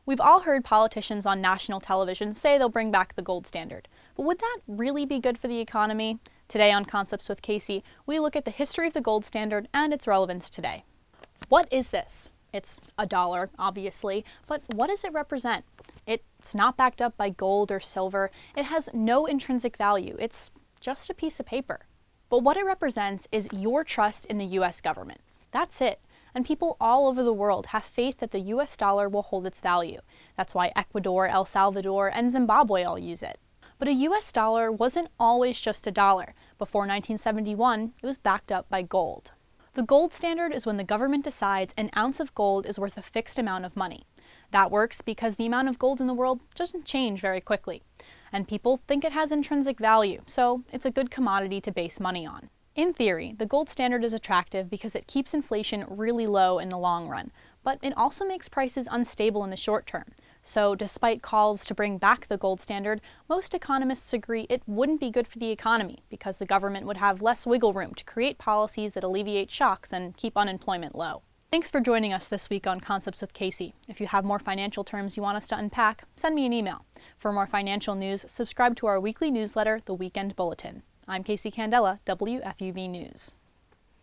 We've all heard politicians on national television say they'll bring back the gold standard. But would that really be good for the economy? Today on Concepts with Kacie, we look at the history of the gold standard and its relevance today. What is this? It's a dollar, obviously, but what does it represent? It's not backed up by gold or silver. It has no intrinsic value. It's just a piece of paper. But what it represents is your trust in the US government. That's it. And people all over the world have faith that the US dollar will hold its value. That's why Ecuador, El Salvador, and Zimbabwe all use it. But a US dollar wasn't always just a dollar. Before 1971, it was backed up by gold. The gold standard is when the government decides an ounce of gold is worth a fixed amount of money. That works because the amount of gold in the world doesn't change very quickly. And people think it has intrinsic value, so it's a good commodity to base money on. In theory, the gold standard is attractive because it keeps inflation really low in the long run, but it also makes prices unstable in the short term. So despite calls to bring back the gold standard, most economists agree it wouldn't be good for the economy because the government would have less wiggle room to create policies that alleviate shocks and keep unemployment low. Thanks for joining us this week on Concepts with Kacie. If you have more financial terms you want us to unpack, send me an email. For more financial news, subscribe to our weekly newsletter, The Weekend Bulletin. I'm Kacie Candela, WFUV News.